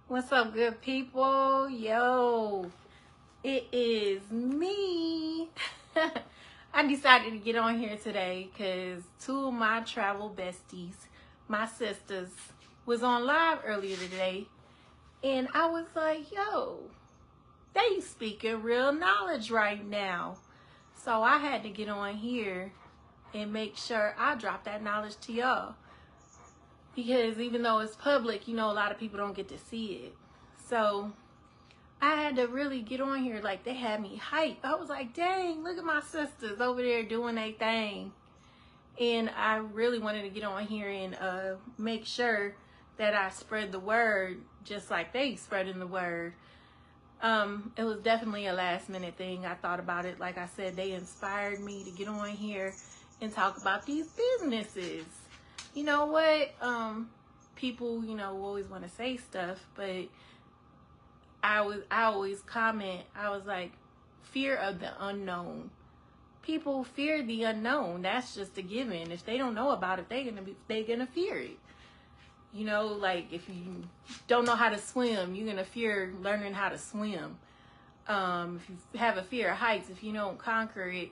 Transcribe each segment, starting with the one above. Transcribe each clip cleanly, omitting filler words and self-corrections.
What's up, good people? Yo, it is me. I decided to get on here today because two of my travel besties, my sisters, was on live earlier today. And I was like, yo, they speaking real knowledge right now. So I had to get on here and make sure I drop that knowledge to y'all. Because even though it's public, a lot of people don't get to see it. So I had to really get on here. Like, they had me hyped. I was like, dang, look at my sisters over there doing their thing. And I really wanted to get on here and make sure that I spread the word just like they spreading the word. It was definitely a last minute thing. I thought about it. Like I said, they inspired me to get on here and talk about these businesses. You know what? People, always want to say stuff, but I always comment. I was like, fear of the unknown. People fear the unknown. That's just a given. If they don't know about it, they're gonna fear it. Like if you don't know how to swim, you're gonna fear learning how to swim. If you have a fear of heights, if you don't conquer it,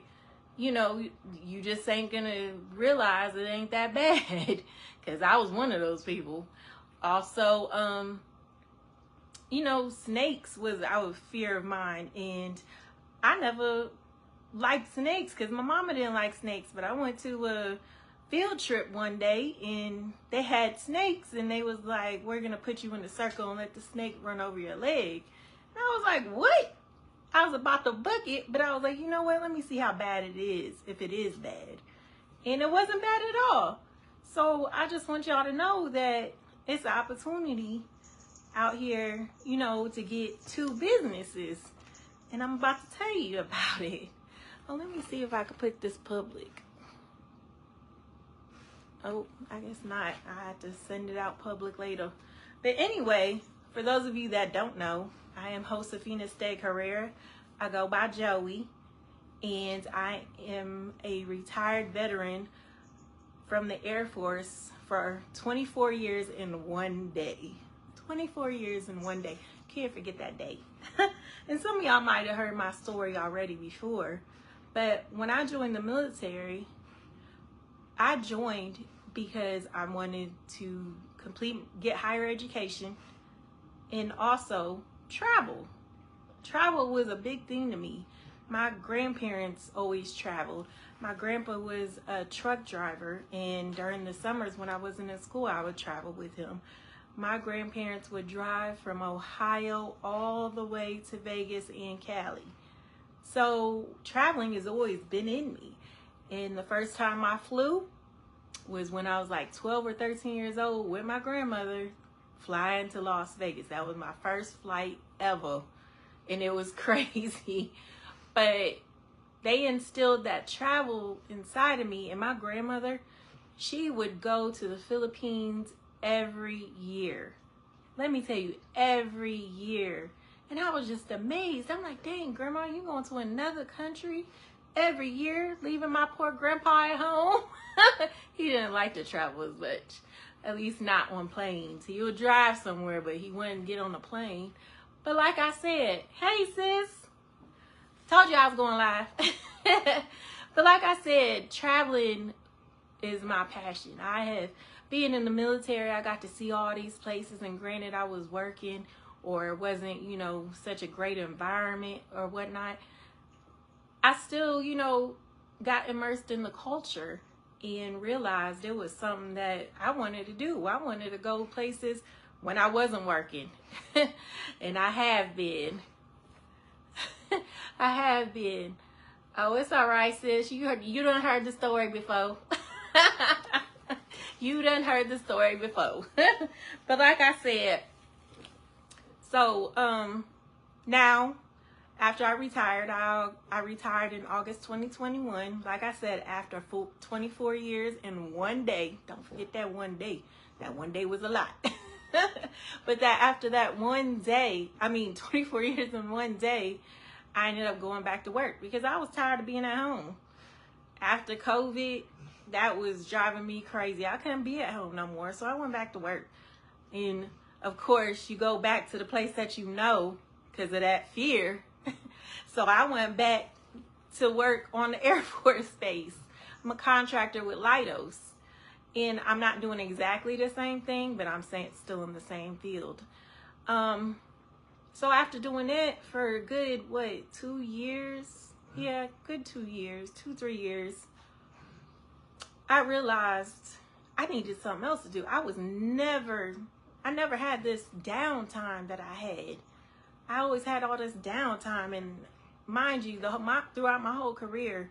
you just ain't gonna realize it ain't that bad. Because I was one of those people. Also, snakes was a fear of mine, and I never liked snakes because my mama didn't like snakes. But I went to a field trip one day and they had snakes, and they was like, we're gonna put you in a circle and let the snake run over your leg. And I was like, what? I was about to book it, but I was like, you know what? Let me see how bad it is, if it is bad. And it wasn't bad at all. So I just want y'all to know that it's an opportunity out here, to get two businesses. And I'm about to tell you about it. Oh, let me see if I can put this public. Oh, I guess not. I have to send it out public later. But anyway, for those of you that don't know, I am Josefina Steg Herrera. I go by Joey, and I am a retired veteran from the Air Force for 24 years in one day. 24 years in one day. Can't forget that day. And some of y'all might have heard my story already before, but when I joined the military, I joined because I wanted to get higher education and also travel. Travel was a big thing to me. My grandparents always traveled. My grandpa was a truck driver, and during the summers when I wasn't in school, I would travel with him. My grandparents would drive from Ohio all the way to Vegas and Cali. So traveling has always been in me. And the first time I flew was when I was like 12 or 13 years old with my grandmother, flying to Las Vegas. That was my first flight ever. And it was crazy. But they instilled that travel inside of me. And my grandmother, she would go to the Philippines every year. Let me tell you, every year. And I was just amazed. I'm like, dang, Grandma, you going to another country every year, leaving my poor grandpa at home? He didn't like to travel as much, at least not on planes. He would drive somewhere, but he wouldn't get on a plane. But like I said, hey sis, told you I was going live. But like I said, traveling is my passion. Being in the military, I got to see all these places, and granted I was working, or it wasn't, such a great environment or whatnot, I still, got immersed in the culture and realized it was something that I wanted to do. I wanted to go places when I wasn't working. And I have been. I have been. Oh, it's all right, sis. You done heard the story before. You done heard the story before. But like I said, so now after I retired, I retired in August 2021. Like I said, after full 24 years in one day. Don't forget that one day. That one day was a lot. But that after that one day, 24 years in one day, I ended up going back to work because I was tired of being at home. After COVID, that was driving me crazy. I couldn't be at home no more, so I went back to work. And of course, you go back to the place that you know because of that fear. So I went back to work on the Air Force Base. I'm a contractor with Leidos. And I'm not doing exactly the same thing, but I'm saying it's still in the same field. So after doing it for a good, 2 years? Yeah, good 2 years, 2-3 years. I realized I needed something else to do. I never had this downtime that I had. I always had all this downtime, and mind you, throughout my whole career,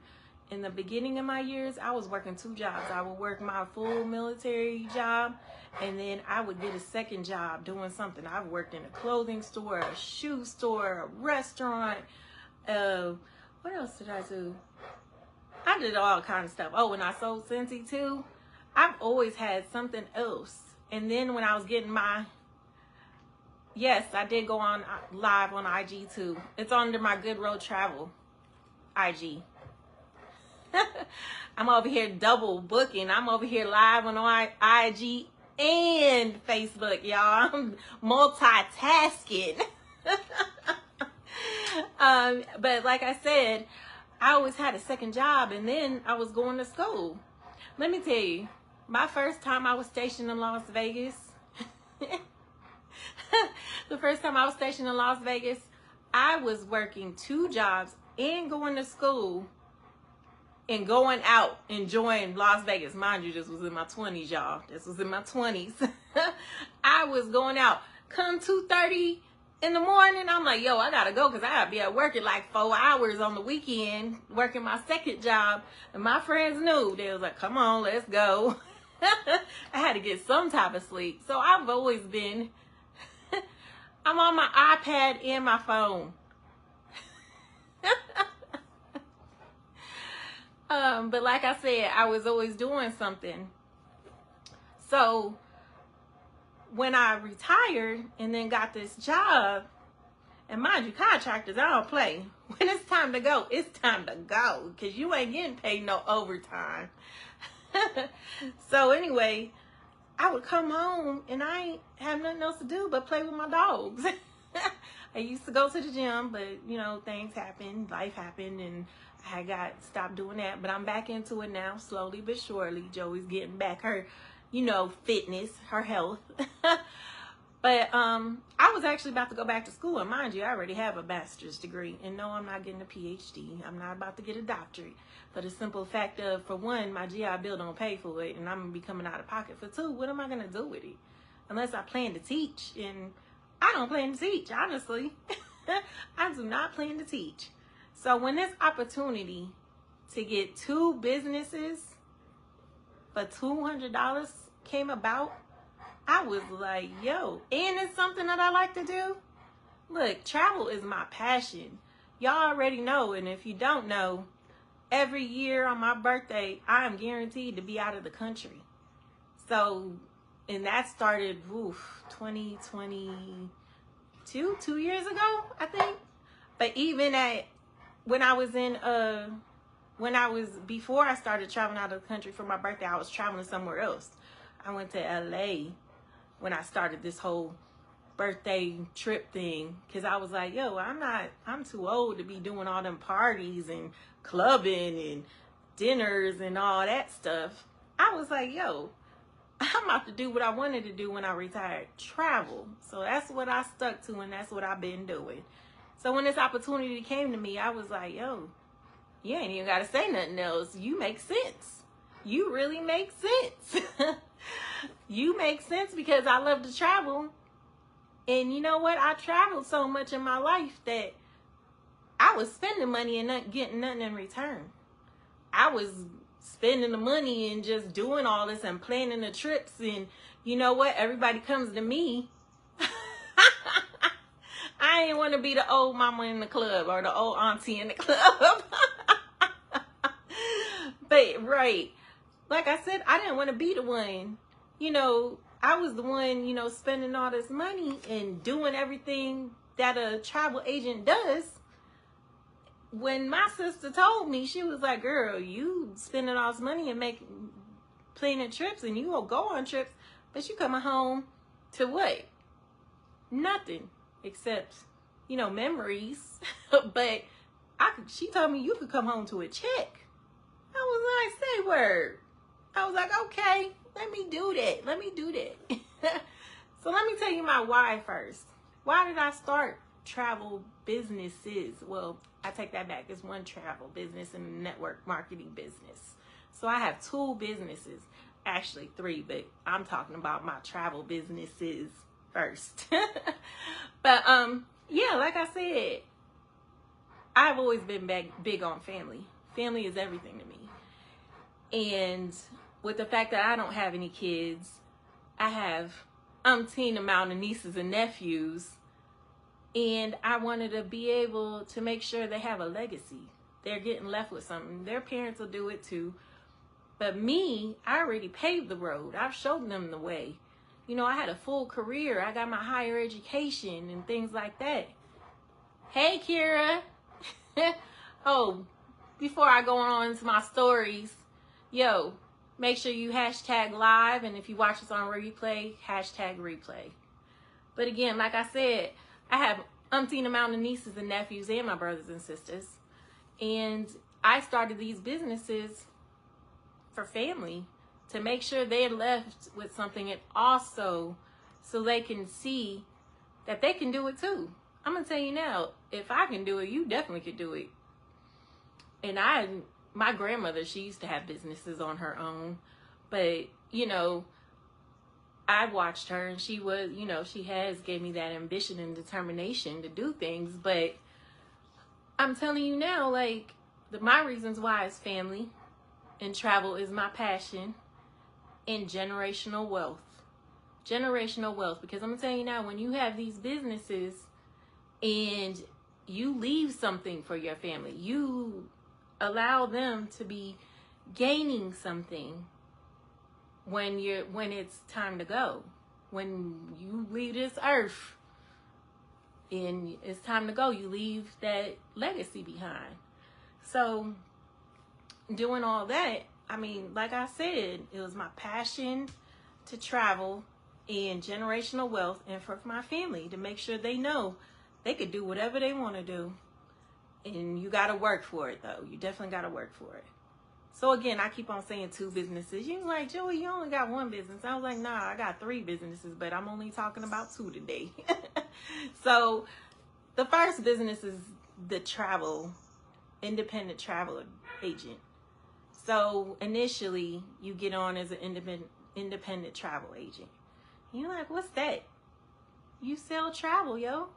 in the beginning of my years, I was working 2 jobs. I would work my full military job, and then I would get a second job doing something. I worked in a clothing store, a shoe store, a restaurant. What else did I do? I did all kinds of stuff. Oh, when I sold Scentsy too, I've always had something else. And then when I was getting yes, I did go on live on IG too. It's under my Guud Road Travel IG. I'm over here double booking. I'm over here live on IG and Facebook, y'all. I'm multitasking. But like I said, I always had a second job, and then I was going to school. Let me tell you, my first time I was stationed in Las Vegas, the first time I was stationed in Las Vegas, I was working 2 jobs and going to school and going out, enjoying Las Vegas. Mind you, this was in my 20s, y'all. This was in my 20s. I was going out. Come 2:30 in the morning, I'm like, yo, I gotta go because I gotta be at work at like 4 hours on the weekend, working my second job. And my friends knew. They was like, come on, let's go. I had to get some type of sleep. So I've always been, I'm on my iPad and my phone. But like I said, I was always doing something. So when I retired and then got this job, and mind you, contractors, I don't play. When it's time to go, it's time to go, because you ain't getting paid no overtime. So anyway, I would come home and I ain't have nothing else to do but play with my dogs. I used to go to the gym, but you know, things happened, life happened, and I stopped doing that. But I'm back into it now, slowly but surely. Joey's getting back her, fitness, her health. But I was actually about to go back to school, and mind you, I already have a master's degree, and no, I'm not getting a PhD. I'm not about to get a doctorate, for the simple fact of, for one, my GI Bill don't pay for it, and I'm gonna be coming out of pocket. For two, what am I gonna do with it? Unless I plan to teach, and I don't plan to teach, honestly. I do not plan to teach. So when this opportunity to get 2 businesses for $200 came about, I was like, yo, and it's something that I like to do. Look, travel is my passion. Y'all already know, and if you don't know, every year on my birthday, I am guaranteed to be out of the country. So, and that started, 2022, 2 years ago, I think. But even before I started traveling out of the country for my birthday, I was traveling somewhere else. I went to LA when I started this whole birthday trip thing, because I was like, yo, I'm too old to be doing all them parties and clubbing and dinners and all that stuff. I was like, yo, I'm about to do what I wanted to do when I retired, travel. So that's what I stuck to, and that's what I've been doing. So when this opportunity came to me, I was like, yo, you ain't even got to say nothing else. You make sense. You really make sense. You make sense, because I love to travel. And you know what? I traveled so much in my life that I was spending money and not getting nothing in return. I was spending the money and just doing all this and planning the trips. And you know what? Everybody comes to me. I ain't want to be the old mama in the club or the old auntie in the club. But, right. Like I said, I didn't want to be the one. I was the one, spending all this money and doing everything that a travel agent does. When my sister told me, she was like, girl, you spending all this money and planning trips, and you will go on trips, but you coming home to what? nothing except, you know, memories. But she told me you could come home to a check. I was like, say word. I was like, okay, let me do that. Let me do that. So let me tell you my why first. Why did I start travel businesses? Well, I take that back. It's one travel business and a network marketing business. So I have 2 businesses, actually 3, but I'm talking about my travel businesses first. But yeah, like I said, I've always been big on family. Family is everything to me. And with the fact that I don't have any kids, I have umpteen amount of nieces and nephews, and I wanted to be able to make sure they have a legacy. They're getting left with something. Their parents will do it too. But me, I already paved the road. I've shown them the way. You know, I had a full career. I got my higher education and things like that. Hey, Kira. Oh, before I go on to my stories, yo, make sure you hashtag live. And if you watch this on replay, hashtag replay. But again, like I said, I have umpteen amount of nieces and nephews and my brothers and sisters. And I started these businesses for family to make sure they're left with something, and also so they can see that they can do it too. I'm going to tell you now, if I can do it, you definitely could do it. And my grandmother, she used to have businesses on her own, but, you know, I watched her, and she was, you know, she has gave me that ambition and determination to do things. But I'm telling you now, like, my reasons why is family, and travel is my passion, and generational wealth. Generational wealth, because I'm telling you now, when you have these businesses and you leave something for your family, you allow them to be gaining something when it's time to go. When you leave this earth and it's time to go, you leave that legacy behind. So doing all that, I mean, like I said, it was my passion to travel and generational wealth, and for my family to make sure they know they could do whatever they want to do. And you got to work for it, though. You definitely got to work for it. So again, I keep on saying 2 businesses. You're like, Joey, you only got 1 business. I was like, nah, I got 3 businesses, but I'm only talking about 2 today. So the first business is the independent travel agent. So initially, you get on as an independent travel agent. You're like, what's that? You sell travel, yo.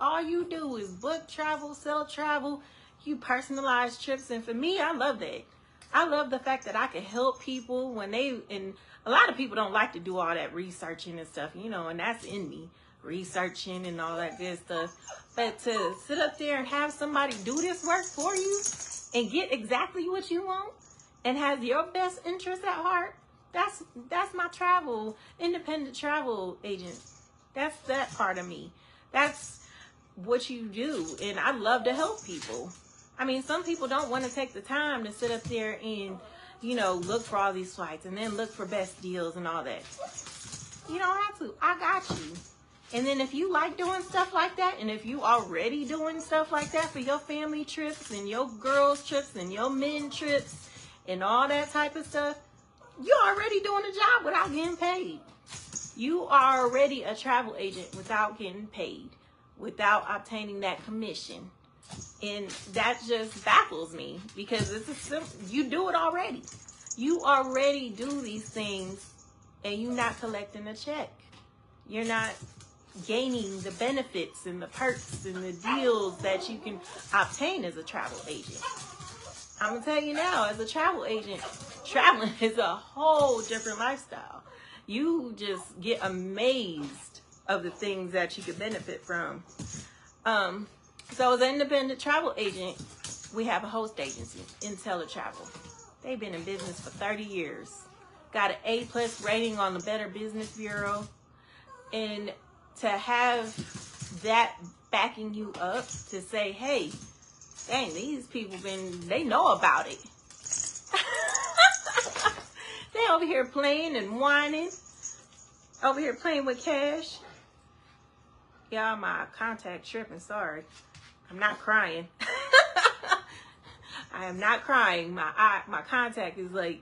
All you do is book travel, sell travel. You personalize trips, and for me, I love that. I love the fact that I can help people and a lot of people don't like to do all that researching and stuff, you know, and that's in me, researching and all that good stuff. But to sit up there and have somebody do this work for you and get exactly what you want and have your best interest at heart, that's my independent travel agent. That's that part of me. That's what you do. And I love to help people. I mean, some people don't want to take the time to sit up there and, you know, look for all these flights and then look for best deals and all that. You don't have to. I got you. And then if you like doing stuff like that, and if you already doing stuff like that for your family trips and your girls trips and your men trips and all that type of stuff, you're already doing a job without getting paid. You are already a travel agent without getting paid, without obtaining that commission. And that just baffles me, because you do it already. You already do these things and you're not collecting a check. You're not gaining the benefits and the perks and the deals that you can obtain as a travel agent. I'm going to tell you now, as a travel agent, traveling is a whole different lifestyle. You just get amazed of the things that you could benefit from. So as an independent travel agent, we have a host agency, IntelliTravel. They've been in business for 30 years. Got an A+ rating on the Better Business Bureau. And to have that backing you up to say, hey, dang, these people they know about it. They over here playing and whining, over here playing with cash. Y'all, my contact tripping. Sorry. I'm not crying. I am not crying. My contact is like,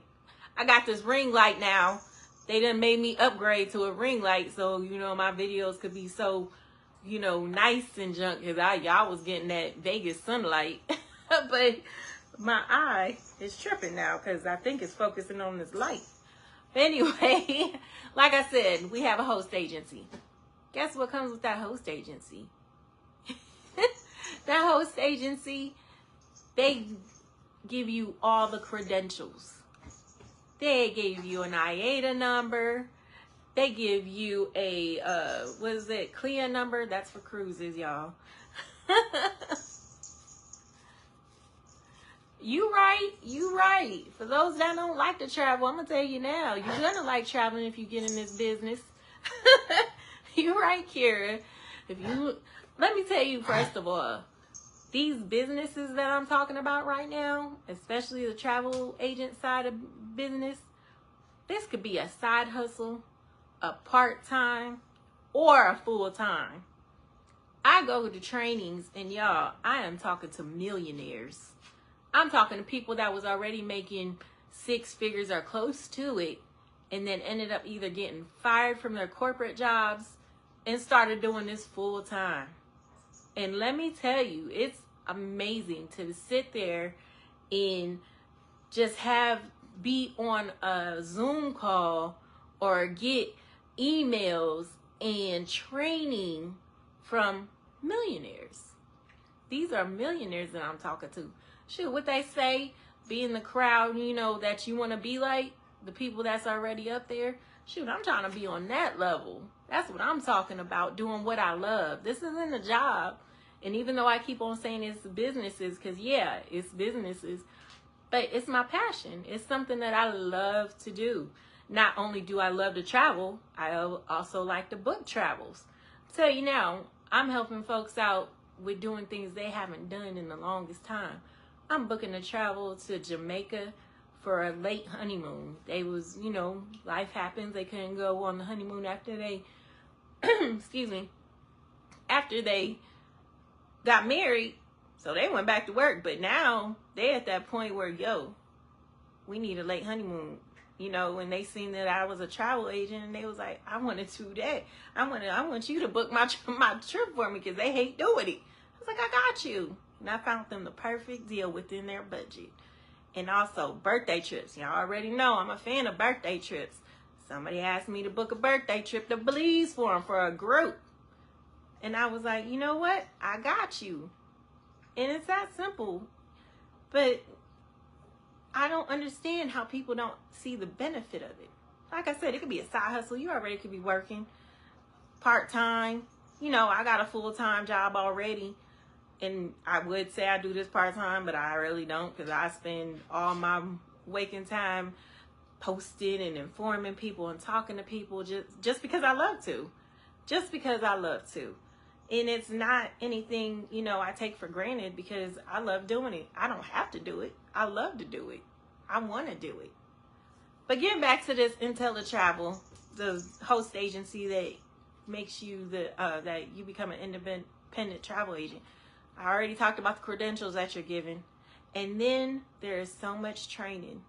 I got this ring light now. They done made me upgrade to a ring light, so, you know, my videos could be so, you know, nice and junk, because y'all was getting that Vegas sunlight. But my eye is tripping now because I think it's focusing on this light. But anyway, like I said, we have a host agency. Guess what comes with that host agency? That host agency, they give you all the credentials. They give you an IATA number. They give you a, what is it, CLIA number? That's for cruises, y'all. You right. For those that don't like to travel, I'm going to tell you now, you're going to like traveling if you get in this business. You right, Kira. Let me tell you, first of all, these businesses that I'm talking about right now, especially the travel agent side of business, this could be a side hustle, a part-time, or a full-time. I go to trainings, and y'all, I am talking to millionaires. I'm talking to people that was already making 6 figures or close to it, and then ended up either getting fired from their corporate jobs and started doing this full-time. And let me tell you, it's amazing to sit there and just be on a Zoom call or get emails and training from millionaires. These are millionaires that I'm talking to. Shoot, what they say, be in the crowd, you know, that you want to be like, the people that's already up there. Shoot, I'm trying to be on that level. That's what I'm talking about, doing what I love. This isn't a job. And even though I keep on saying it's businesses, because yeah, it's businesses, but it's my passion. It's something that I love to do. Not only do I love to travel, I also like to book travels. I'll tell you now, I'm helping folks out with doing things they haven't done in the longest time. I'm booking a travel to Jamaica for a late honeymoon. They was, you know, life happens. They couldn't go on the honeymoon after they, excuse me, after they got married. So they went back to work. But now they at that point where, yo, we need a late honeymoon. You know, when they seen that I was a travel agent, and they was like, I want to do that. I want you to book my trip for me, because they hate doing it. I was like, I got you. And I found them the perfect deal within their budget. And also birthday trips. Y'all already know I'm a fan of birthday trips. Somebody asked me to book a birthday trip to Belize for them, for a group. And I was like, you know what? I got you. And it's that simple. But I don't understand how people don't see the benefit of it. Like I said, it could be a side hustle. You already could be working part-time. You know, I got a full-time job already. And I would say I do this part-time, but I really don't, because I spend all my waking time posting and informing people and talking to people just because I love to. Just because I love to. And it's not anything, you know, I take for granted, because I love doing it. I don't have to do it. I love to do it. I want to do it. But getting back to this IntelliTravel, the host agency that makes you that you become an independent travel agent. I already talked about the credentials that you're given. And then there is so much training.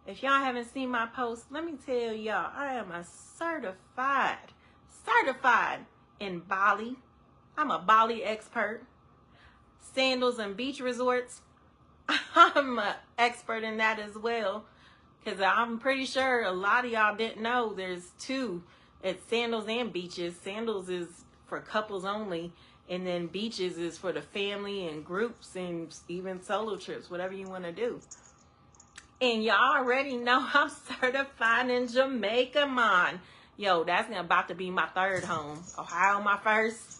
If y'all haven't seen my post, let me tell y'all, I am a certified in Bali. I'm a Bali expert. Sandals and beach resorts. I'm an expert in that as well. Because I'm pretty sure a lot of y'all didn't know there's 2. It's sandals and beaches. Sandals is for couples only. And then beaches is for the family and groups and even solo trips, whatever you want to do. And y'all already know I'm certified in Jamaica, man. Yo, that's about to be my 3rd home. Ohio, my 1st.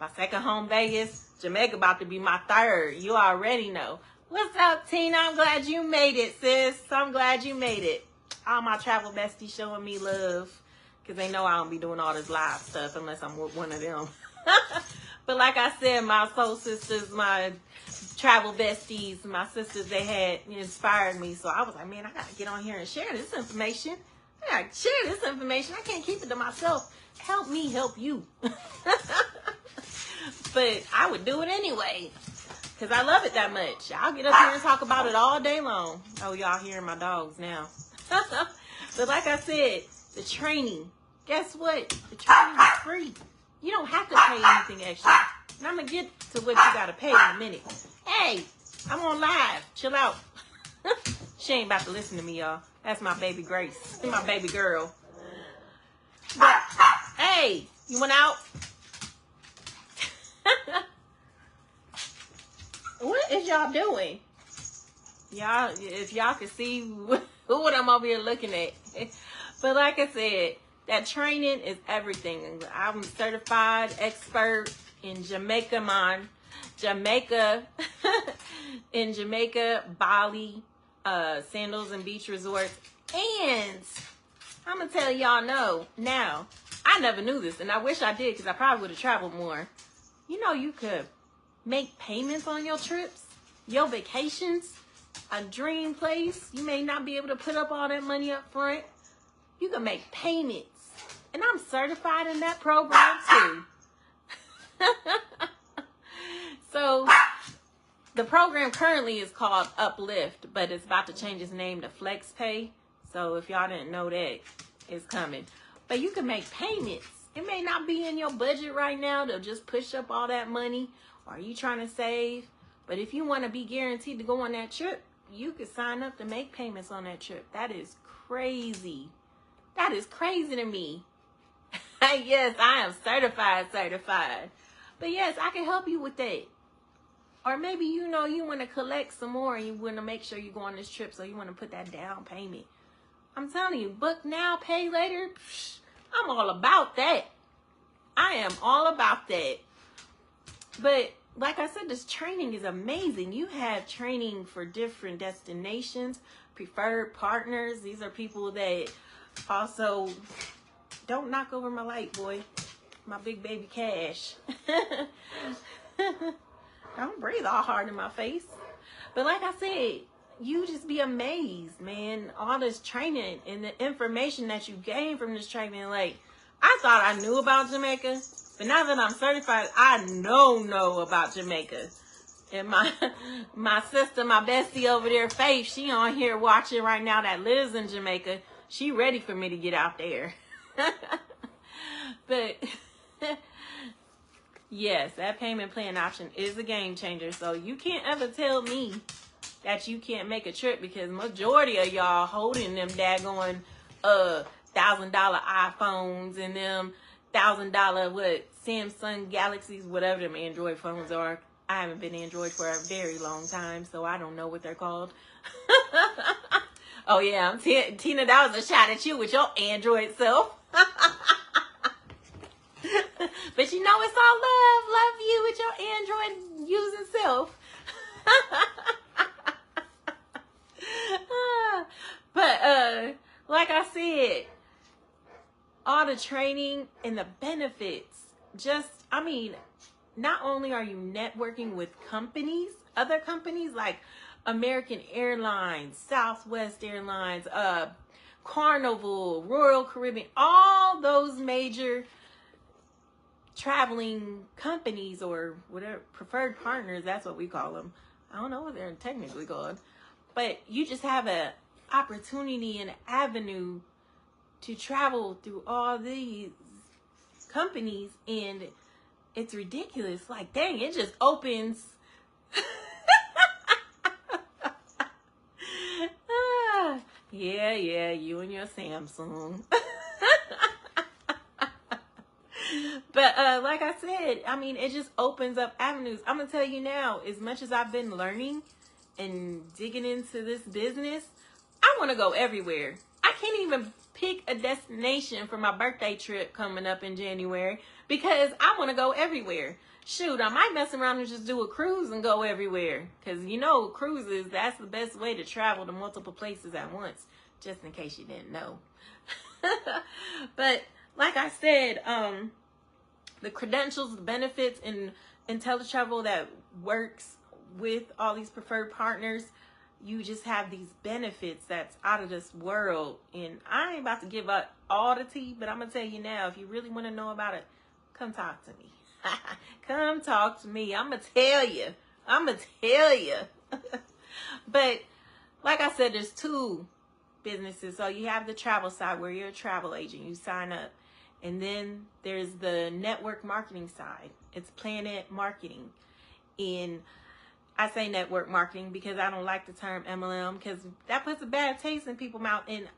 My 2nd home, Vegas. Jamaica about to be my 3rd. You already know. What's up, Tina? I'm glad you made it, sis. I'm glad you made it. All my travel besties showing me love. Because they know I don't be doing all this live stuff unless I'm with one of them. But like I said, my soul sisters, my travel besties, my sisters, they had inspired me. So I was like, man, I got to get on here and share this information. I got to share this information. I can't keep it to myself. Help me help you. But I would do it anyway because I love it that much. I'll get up here and talk about it all day long. Oh, y'all hearing my dogs now. But like I said, the training, guess what? The training is free. You don't have to pay anything extra. And I'm going to get to what you got to pay in a minute. Hey, I'm on live. Chill out. She ain't about to listen to me, y'all. That's my baby Grace. My baby girl. But, hey, you went out? What is y'all doing? Y'all, if y'all could see what I'm over here looking at. But like I said, that training is everything. I'm a certified expert in Jamaica, in Jamaica, Bali, sandals and beach resorts. And I'm going to tell y'all now, I never knew this, and I wish I did because I probably would have traveled more. You know, you could make payments on your trips, your vacations, a dream place. You may not be able to put up all that money up front. You can make payments. And I'm certified in that program too. So the program currently is called Uplift, but it's about to change its name to Flex Pay. So if y'all didn't know that, it's coming. But you can make payments. It may not be in your budget right now to just push up all that money. Or are you trying to save? But if you want to be guaranteed to go on that trip, you could sign up to make payments on that trip. That is crazy. That is crazy to me. Yes, I am certified. But yes, I can help you with that. Or maybe, you know, you want to collect some more and you want to make sure you go on this trip, so you want to put that down payment. I'm telling you, book now, pay later. I'm all about that. I am all about that. But like I said, this training is amazing. You have training for different destinations, preferred partners. These are people that also don't knock over my light, boy. My big baby Cash. Don't breathe all hard in my face. But like I said, you just be amazed, man. All this training and the information that you gain from this training. Like, I thought I knew about Jamaica, but now that I'm certified, I know about Jamaica. And my sister, my bestie over there, Faith, she on here watching right now that lives in Jamaica. She ready for me to get out there. But yes, that payment plan option is a game changer. So you can't ever tell me that you can't make a trip, because majority of y'all holding them daggone $1,000 iPhones and them $1,000 Samsung Galaxies, whatever them Android phones are. I haven't been Android for a very long time, so I don't know what they're called. Oh yeah, Tina, that was a shot at you with your Android self. But you know, it's all love you with your Android using self. But like I said, all the training and the benefits, I mean, not only are you networking with companies, other companies like American Airlines, Southwest Airlines, Carnival, Royal Caribbean, all those major traveling companies, or whatever, preferred partners, that's what we call them. I don't know what they're technically called. But you just have an opportunity and avenue to travel through all these companies, and it's ridiculous. Like, dang, it just opens. Yeah, you and your Samsung. But like I said, I mean, it just opens up avenues. I'm going to tell you now, as much as I've been learning and digging into this business, I want to go everywhere. I can't even pick a destination for my birthday trip coming up in January, because I want to go everywhere. Shoot, I might mess around and just do a cruise and go everywhere. Because, you know, cruises, that's the best way to travel to multiple places at once. Just in case you didn't know. But like I said, the credentials, the benefits, and IntelliTravel that works with all these preferred partners, you just have these benefits that's out of this world. And I ain't about to give up all the tea, but I'm going to tell you now, if you really want to know about it, come talk to me. Come talk to me. I'm going to tell you. I'm going to tell you. But like I said, there's two businesses. So you have the travel side where you're a travel agent. You sign up. And then there's the network marketing side. It's Planet Marketing. And I say network marketing because I don't like the term MLM because that puts a bad taste in people's mouth. And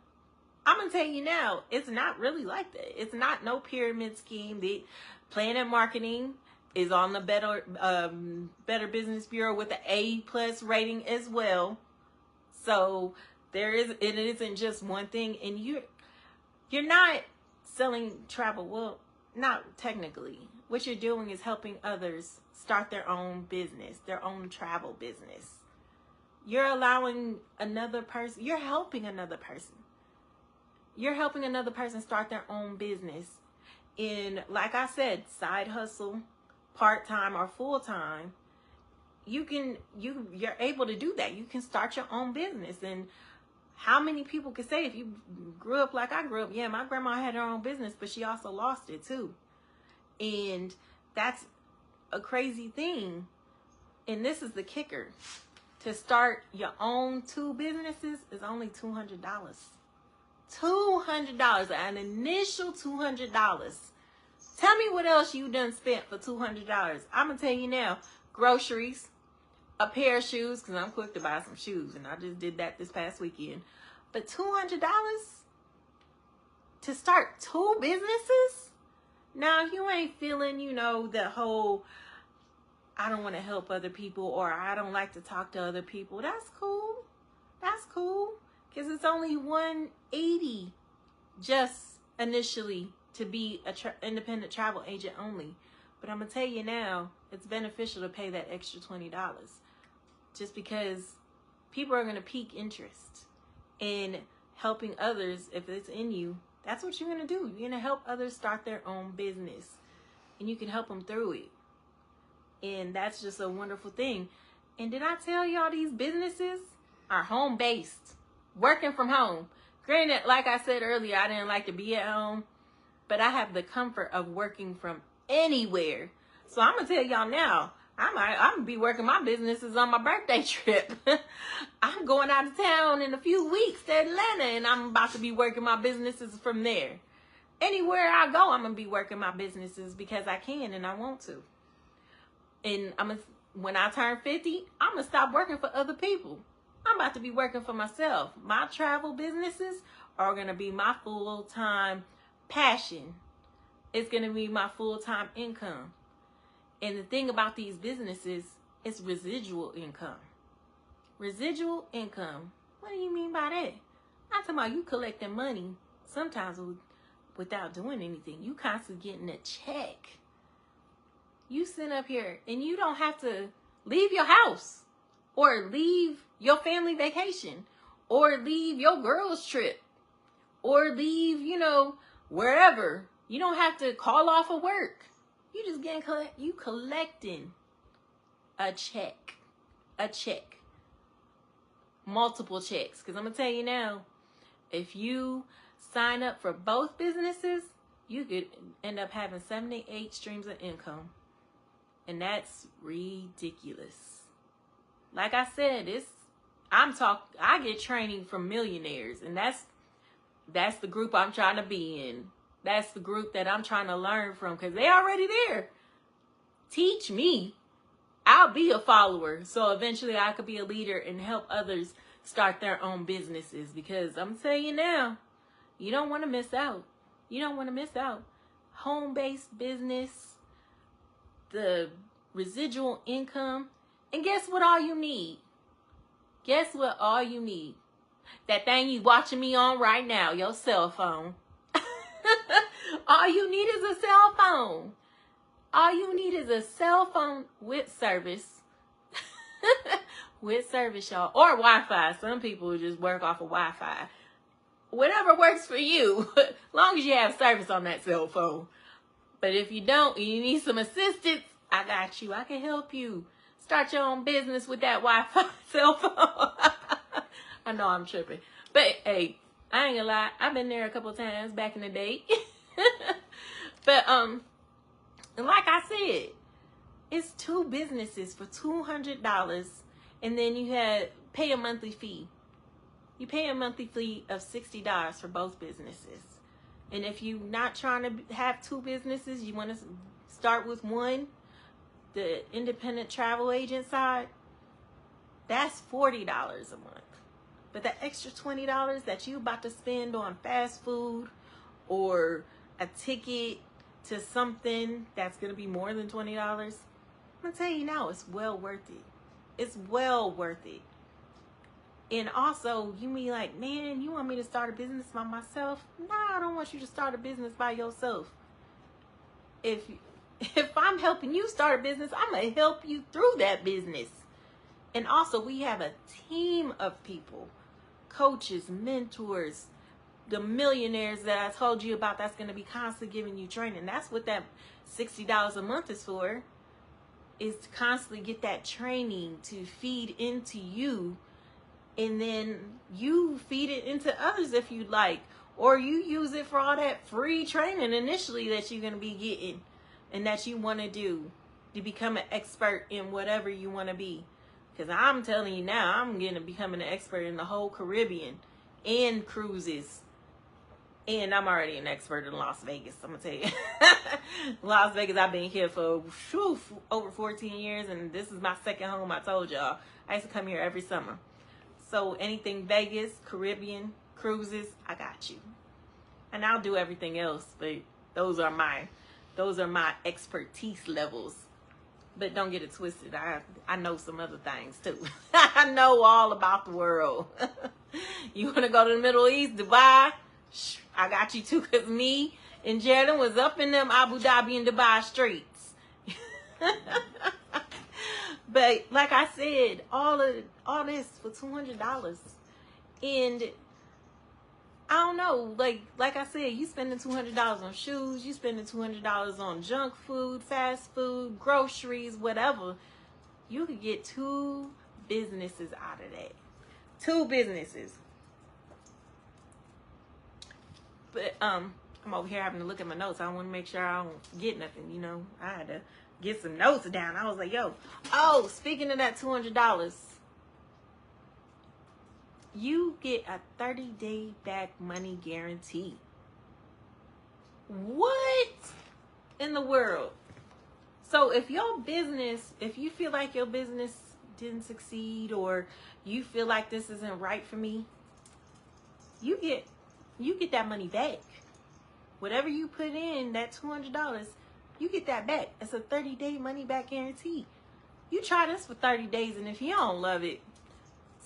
I'm going to tell you now, it's not really like that. It's not no pyramid scheme. The Planet Marketing is on the Better Business Bureau with an A+ rating as well. So it isn't just one thing. And you're not selling travel. Well, not technically. What you're doing is helping others start their own business, their own travel business. You're allowing another person, you're helping another person. You're helping another person start their own business in, like I said, side hustle, part-time or full-time. You're able to do that. You can start your own business. And how many people can say, if you grew up like I grew up, yeah, my grandma had her own business, but she also lost it too. And that's a crazy thing. And this is the kicker. To start your own two businesses is only $200. $200, an initial $200. Tell me what else you done spent for $200. I'm gonna tell you now, groceries, a pair of shoes, because I'm quick to buy some shoes, and I just did that this past weekend. But $200 to start two businesses? Now, if you ain't feeling, the whole, I don't want to help other people, or I don't like to talk to other people, that's cool. That's cool. Because it's only $180 just initially to be an independent travel agent only. But I'm going to tell you now, it's beneficial to pay that extra $20 just because people are going to pique interest in helping others. If it's in you, that's what you're going to do. You're going to help others start their own business, and you can help them through it. And that's just a wonderful thing. And did I tell y'all these businesses are home-based, working from home? Granted, like I said earlier, I didn't like to be at home, but I have the comfort of working from anywhere. So I'm going to tell y'all now, I'm going to be working my businesses on my birthday trip. I'm going out of town in a few weeks to Atlanta, and I'm about to be working my businesses from there. Anywhere I go, I'm going to be working my businesses because I can and I want to. And when I turn 50, I'm going to stop working for other people. I'm about to be working for myself. My travel businesses are going to be my full-time passion. It's going to be my full-time income. And the thing about these businesses is residual income. Residual income. What do you mean by that? I'm talking about you collecting money sometimes without doing anything. You constantly getting a check. You sit up here and you don't have to leave your house or leave your family vacation or leave your girls trip or leave, wherever. You don't have to call off of work. You just collecting a check, multiple checks. Because I'm going to tell you now, if you sign up for both businesses, you could end up having 7 to 8 streams of income. And that's ridiculous. Like I said, I get training from millionaires, and that's the group I'm trying to be in. That's the group that I'm trying to learn from because they already there. Teach me. I'll be a follower. So eventually I could be a leader and help others start their own businesses, because I'm telling you now, you don't want to miss out. You don't want to miss out. Home-based business, the residual income, and guess what all you need? Guess what all you need? That thing you watching me on right now, your cell phone. All you need is a cell phone. All you need is a cell phone with service. With service, y'all. Or Wi-Fi. Some people just work off of Wi-Fi. Whatever works for you. As long as you have service on that cell phone. But if you don't, and you need some assistance, I got you. I can help you. Start your own business with that Wi-Fi cell phone. I know I'm tripping. But, hey, I ain't gonna lie. I've been there a couple times back in the day. But, And like I said, it's 2 businesses for $200, and then you pay a monthly fee. You pay a monthly fee of $60 for both businesses. And if you're not trying to have 2 businesses, you want to start with one, the independent travel agent side, that's $40 a month. But that extra $20 that you about to spend on fast food or a ticket to something that's going to be more than $20, I'm going to tell you now, it's well worth it. It's well worth it. And also, you be like, man, you want me to start a business by myself? Nah, I don't want you to start a business by yourself. If I'm helping you start a business, I'm going to help you through that business. And also, we have a team of people, coaches, mentors, the millionaires that I told you about that's going to be constantly giving you training. That's what that $60 a month is for, is to constantly get that training to feed into you. And then you feed it into others if you'd like. Or you use it for all that free training initially that you're going to be getting and that you want to do to become an expert in whatever you want to be. Because I'm telling you now, I'm going to become an expert in the whole Caribbean and cruises. And I'm already an expert in Las Vegas, I'm going to tell you. Las Vegas, I've been here for over 14 years, and this is my second home, I told y'all. I used to come here every summer. So anything Vegas, Caribbean, cruises, I got you. And I'll do everything else, but those are my expertise levels. But don't get it twisted. I know some other things too. I know all about the world. You want to go to the Middle East, Dubai? I got you too, because me and Jaden was up in them Abu Dhabi and Dubai streets. But like I said, all this for $200. And I don't know, like I said, you spending $200 on shoes, you spending $200 on junk food, fast food, groceries, whatever. You could get 2 businesses out of that. 2 businesses. But I'm over here having to look at my notes. I want to make sure I don't forget nothing, you know. I had to get some notes down. I was like, yo. Oh, speaking of that $200, you get a 30-day back money guarantee. What in the world? So if you feel like your business didn't succeed, or you feel like this isn't right for me, you get that money back. Whatever you put in, that $200, you get that back. It's a 30-day money back guarantee. You try this for 30 days, and if you don't love it,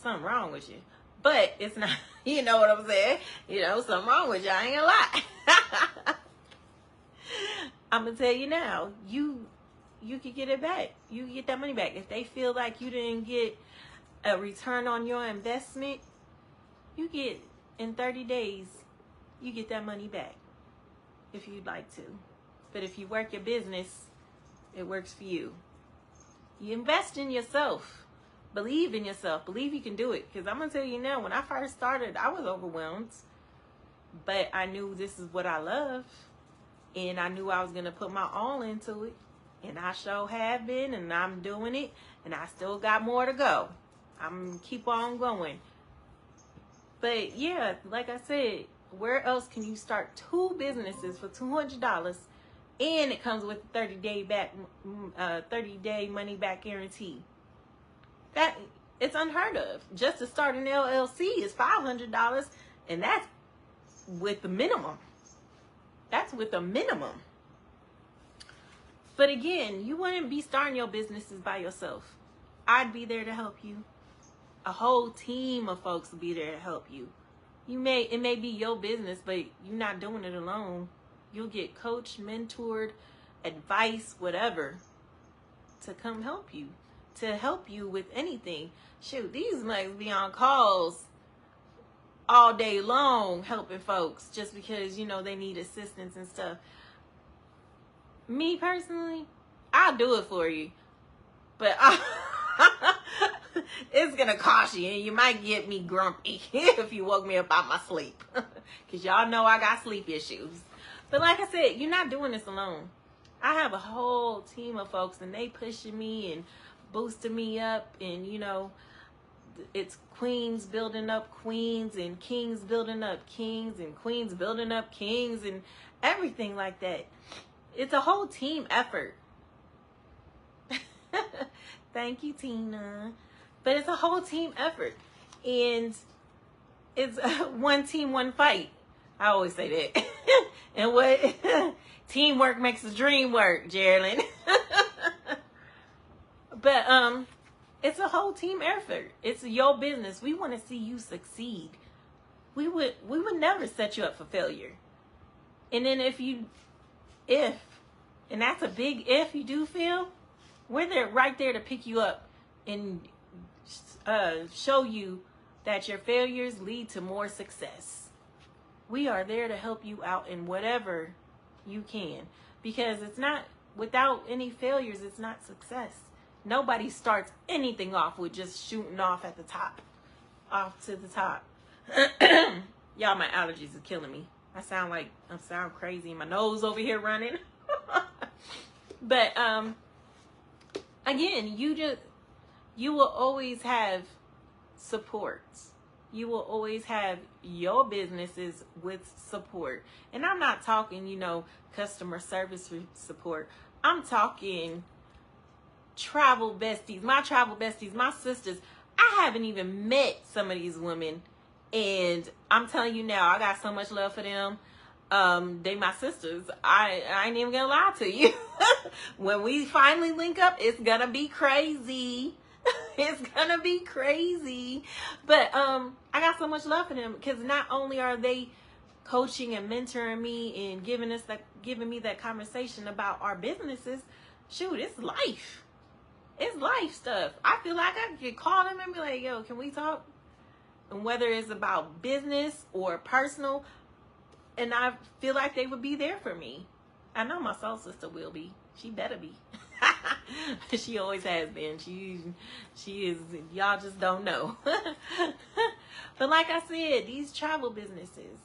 something wrong with you. But it's not, you know what I'm saying? You know, something wrong with you. I ain't gonna lie. I'm gonna tell you now, you could get it back. You can get that money back. If they feel like you didn't get a return on your investment, you get, in 30 days, you get that money back if you'd like to. But if you work your business, it works for you. You invest in yourself. Believe in yourself. Believe you can do it. Because I'm going to tell you now, when I first started, I was overwhelmed. But I knew this is what I love. And I knew I was going to put my all into it. And I sure have been. And I'm doing it. And I still got more to go. I'm going to keep on going. But yeah, like I said, where else can you start 2 businesses for $200? And it comes with a 30-day money back guarantee. That, it's unheard of. Just to start an LLC is $500, and that's with the minimum. That's with the minimum. But again, you wouldn't be starting your businesses by yourself. I'd be there to help you. A whole team of folks will be there to help you. It may be your business, but you're not doing it alone. You'll get coached, mentored, advice, whatever, to come help you. To help you with anything. Shoot, these might be on calls all day long helping folks just because, you know, they need assistance and stuff. Me personally, I'll do it for you. But it's going to cost you, and you might get me grumpy if you woke me up out my sleep. Because y'all know I got sleep issues. But like I said, you're not doing this alone. I have a whole team of folks, and they pushing me and boosting me up, and you know, it's queens building up queens, and kings building up kings, and queens building up kings, and everything like that. It's a whole team effort. Thank you, Tina. But it's a whole team effort, and it's one team, one fight. I always say that. And what teamwork makes the dream work, Geraldine. But it's a whole team effort. It's your business. We want to see you succeed. We would never set you up for failure. And then if, and that's a big if, you do fail, we're there, right there to pick you up and show you that your failures lead to more success. We are there to help you out in whatever you can, because it's not, without any failures, it's not success. Nobody starts anything off with just shooting off at the top, off to the top. Y'all, my allergies are killing me. I sound crazy. My nose over here running. But again, you will always have support. You will always have your businesses with support. And I'm not talking, you know, customer service support. I'm talking travel besties, my sisters. I haven't even met some of these women, and I'm telling you now, I got so much love for them. They my sisters. I ain't even gonna lie to you. When we finally link up, it's gonna be crazy. It's gonna be crazy. But I got so much love for them, because not only are they coaching and mentoring me and giving me that conversation about our businesses. Shoot, it's life. It's life stuff. I feel like I could call them and be like, yo, can we talk? And whether it's about business or personal, and I feel like they would be there for me. I know my soul sister will be. She better be. She always has been. She is. Y'all just don't know. But like I said, these travel businesses,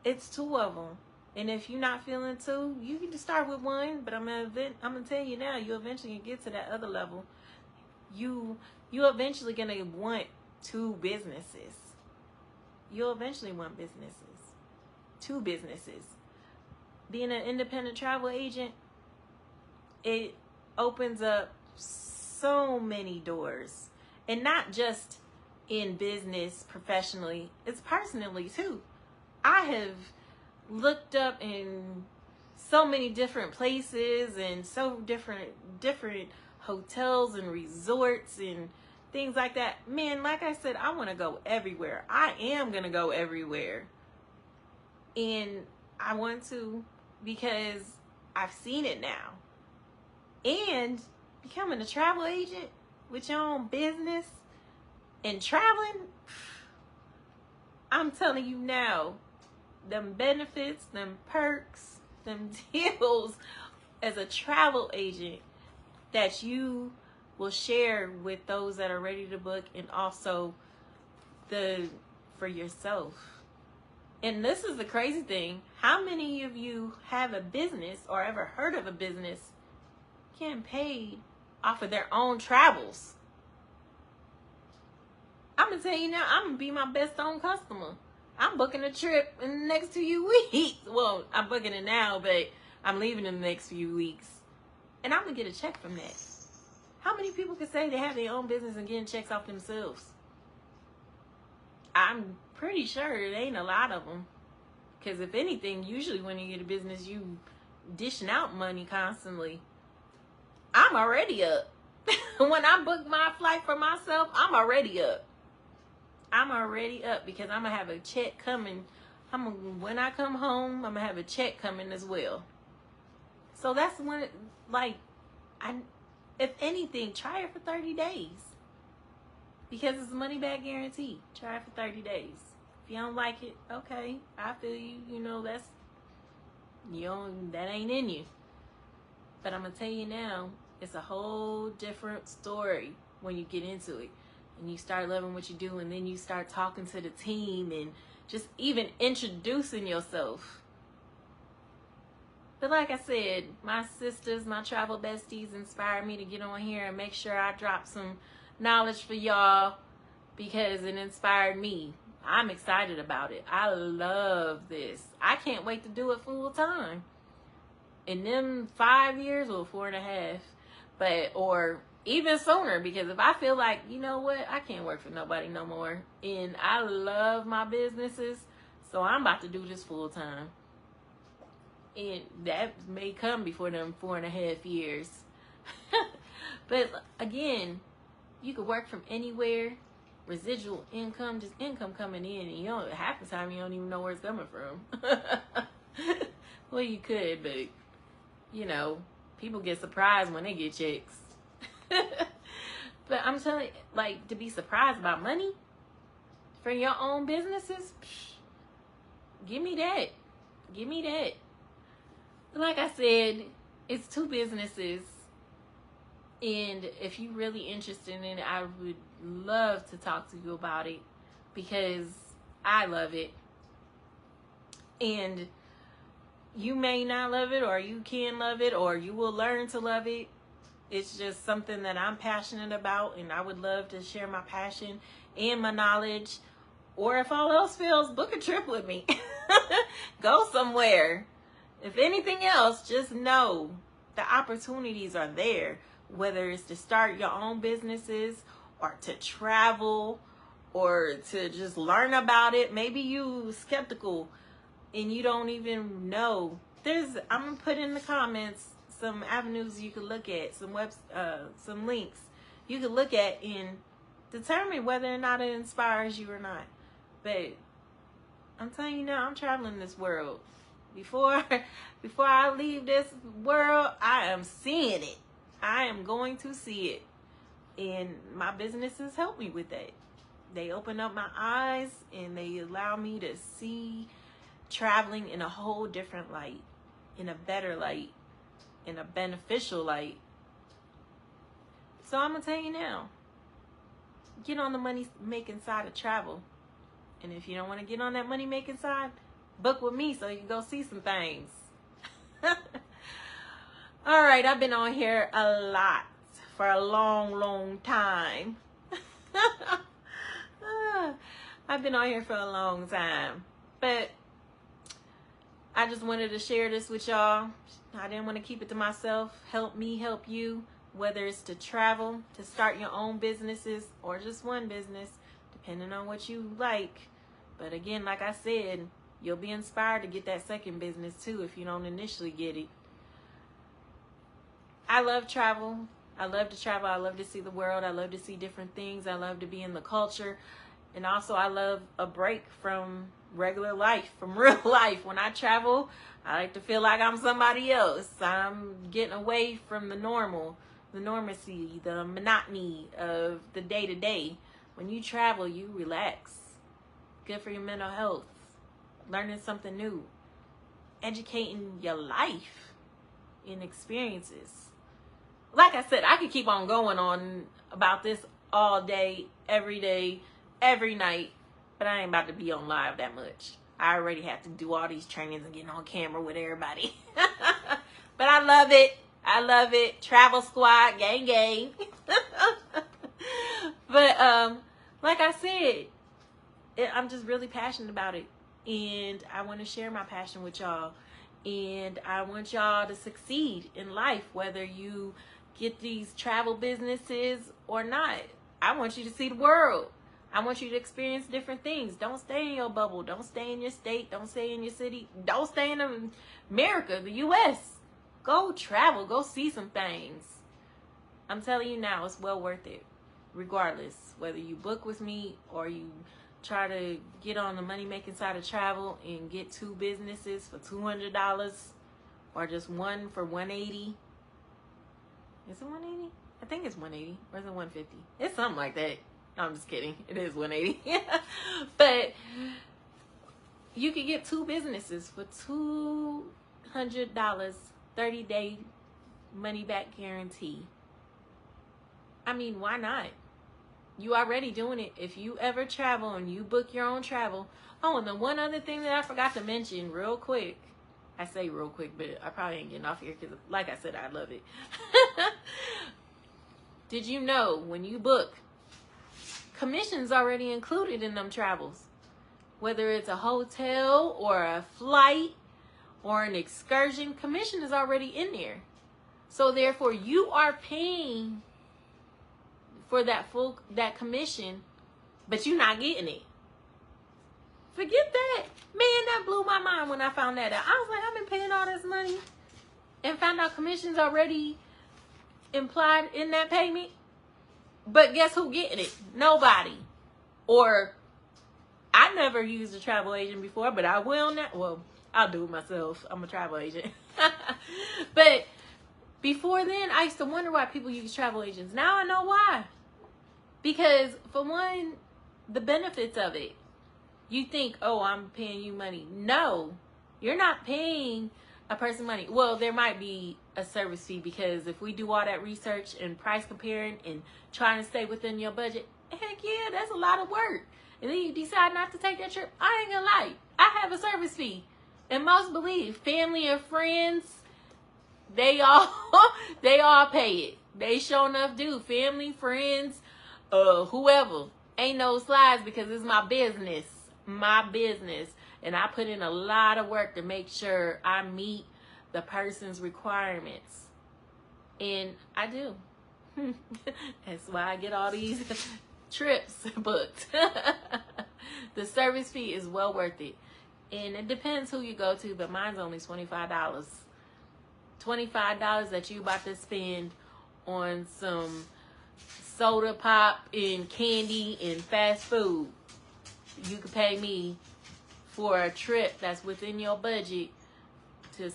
it's 2 of them. And if you're not feeling 2, you can just start with 1. But I'm gonna tell you now, you eventually get to that other level. You eventually gonna want 2 businesses. You'll eventually want businesses, 2 businesses. Being an independent travel agent, it opens up so many doors, and not just in business professionally, it's personally too. I have looked up in so many different places and so different hotels and resorts and things like that. Man, like I said, I want to go everywhere. I am going to go everywhere. And I want to, because I've seen it now. And becoming a travel agent with your own business and traveling, I'm telling you now, them benefits, them perks, them deals as a travel agent that you will share with those that are ready to book, and also for yourself. And this is the crazy thing. How many of you have a business or ever heard of a business getting paid off of their own travels? I'm going to tell you now, I'm going to be my best own customer. I'm booking a trip in the next 2 weeks. Well, I'm booking it now, but I'm leaving in the next few weeks. And I'm going to get a check from that. How many people can say they have their own business and getting checks off themselves? I'm pretty sure it ain't a lot of them. Because if anything, usually when you get a business, you dishing out money constantly. I'm already up. When I book my flight for myself, I'm already up. I'm already up, because I'm going to have a check coming. When I come home, I'm going to have a check coming as well. So that's when, if anything, try it for 30 days. Because it's a money back guarantee. Try it for 30 days. If you don't like it, okay, I feel you. You know, that ain't in you. But I'm going to tell you now, it's a whole different story when you get into it. And you start loving what you do, and then you start talking to the team and just even introducing yourself. But like I said, my sisters, my travel besties inspired me to get on here and make sure I drop some knowledge for y'all because it inspired me. I'm excited about it. I love this. I can't wait to do it full time. In them 5 years or 4.5, or even sooner, because if I feel like, you know what, I can't work for nobody no more, and I love my businesses, so I'm about to do this full time. And that may come before them 4.5 years. But again, you could work from anywhere. Residual income, just income coming in, and you don't, half the time you don't even know where it's coming from. Well, you could, but you know, people get surprised when they get checks. But I'm telling you, like, to be surprised about money for your own businesses, give me that. Give me that. Like I said, it's 2 businesses, and if you're really interested in it, I would love to talk to you about it because I love it. And you may not love it, or you can love it, or you will learn to love it. It's just something that I'm passionate about, and I would love to share my passion and my knowledge. Or if all else fails, book a trip with me. Go somewhere. If anything else, just know the opportunities are there, whether it's to start your own businesses or to travel or to just learn about it. Maybe you skeptical and you don't even know. I'm gonna put in the comments some avenues you could look at, some links you could look at and determine whether or not it inspires you or not. But I'm telling you now, I'm traveling this world. Before I leave this world, I am seeing it. I am going to see it. And my businesses help me with that. They open up my eyes and they allow me to see traveling in a whole different light, in a better light, in a beneficial light. So I'm going to tell you now, get on the money making side of travel. And if you don't want to get on that money making side, book with me so you can go see some things. All right, I've been on here a lot for a long time. I've been on here for a long time, but I just wanted to share this with y'all. I didn't want to keep it to myself. Help me help you, whether it's to travel, to start your own businesses, or just one business, depending on what you like. But again, like I said, you'll be inspired to get that second business too if you don't initially get it. I love travel. I love to travel. I love to see the world. I love to see different things. I love to be in the culture. And also I love a break from regular life, from real life. When I travel, I like to feel like I'm somebody else. I'm getting away from the normal, the normacy, the monotony of the day-to-day. When you travel, you relax. Good for your mental health. Learning something new. Educating your life in experiences. Like I said, I could keep on going on about this all day, every night, but I ain't about to be on live that much. I already have to do all these trainings and get on camera with everybody. But I love it. I love it. Travel squad, gang. But like I said, I'm just really passionate about it. And I want to share my passion with y'all. And I want y'all to succeed in life, whether you get these travel businesses or not. I want you to see the world. I want you to experience different things. Don't stay in your bubble. Don't stay in your state. Don't stay in your city. Don't stay in America, the U.S. Go travel. Go see some things. I'm telling you now, it's well worth it. Regardless, whether you book with me or you try to get on the money-making side of travel and get 2 businesses for $200 or just one for $180. Is it $180? I think it's $180. Or is it $150? It's something like that. No, I'm just kidding. It is $180. But you could get 2 businesses for $200, 30-day money-back guarantee. I mean, why not? You already doing it. If you ever travel and you book your own travel. Oh, and the one other thing that I forgot to mention real quick. I say real quick, but I probably ain't getting off here because, like I said, I love it. Did you know when you book, commission's already included in them travels? Whether it's a hotel or a flight or an excursion, commission is already in there. So therefore, you are paying for that commission, but you're not getting it. Forget that. Man, that blew my mind when I found that out. I was like, I've been paying all this money and found out commission's already implied in that payment. But guess who getting it? Nobody. Or I never used a travel agent before, but I will now. Well, I'll do it myself. I'm a travel agent. But before then, I used to wonder why people use travel agents. Now I know why. Because for one, the benefits of it. You think, oh, I'm paying you money. No, you're not paying a person money. Well, there might be a service fee, because if we do all that research and price comparing and trying to stay within your budget, heck yeah, that's a lot of work. And then you decide not to take that trip. I ain't gonna lie, I have a service fee. And most believe, family and friends, they all pay it. They sure enough do. Family, friends, whoever. Ain't no slides, because it's my business. My business. And I put in a lot of work to make sure I meet the person's requirements. And I do. That's why I get all these trips booked. The service fee is well worth it. And it depends who you go to, but mine's only $25. $25 that you about to spend on some soda pop and candy and fast food. You could pay me for a trip that's within your budget to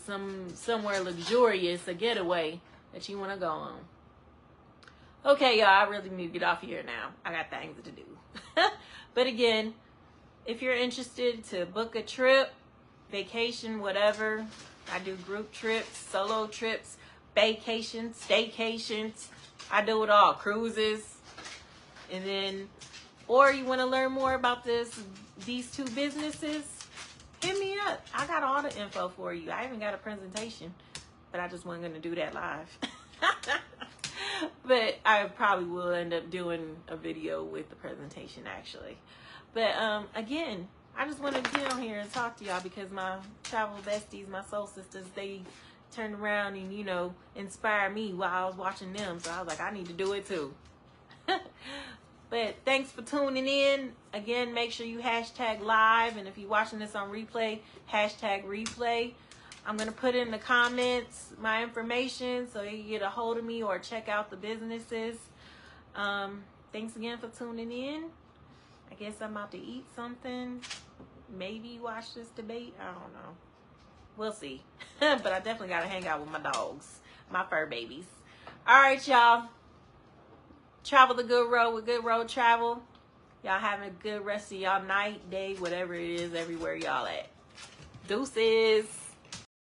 somewhere luxurious, a getaway that you want to go on. Okay, y'all, I really need to get off here now. I got things to do. But again, if you're interested to book a trip, vacation, whatever, I do group trips, solo trips, vacations, staycations. I do it all. Cruises. And then, or you want to learn more about these two businesses, hit me up. I got all the info for you. I even got a presentation, but I just wasn't going to do that live. But I probably will end up doing a video with the presentation, actually. But again, I just want to get on here and talk to y'all, because my travel besties, my soul sisters, they turned around and, you know, inspired me while I was watching them. So I was like, I need to do it too. But thanks for tuning in. Again, make sure you hashtag live. And if you're watching this on replay, hashtag replay. I'm going to put in the comments my information so you can get a hold of me or check out the businesses. Thanks again for tuning in. I guess I'm about to eat something. Maybe watch this debate. I don't know. We'll see. But I definitely got to hang out with my dogs, my fur babies. All right, y'all. Travel the good road with Guud Road Travel. Y'all having a good rest of y'all night, day, whatever it is, everywhere y'all at. Deuces.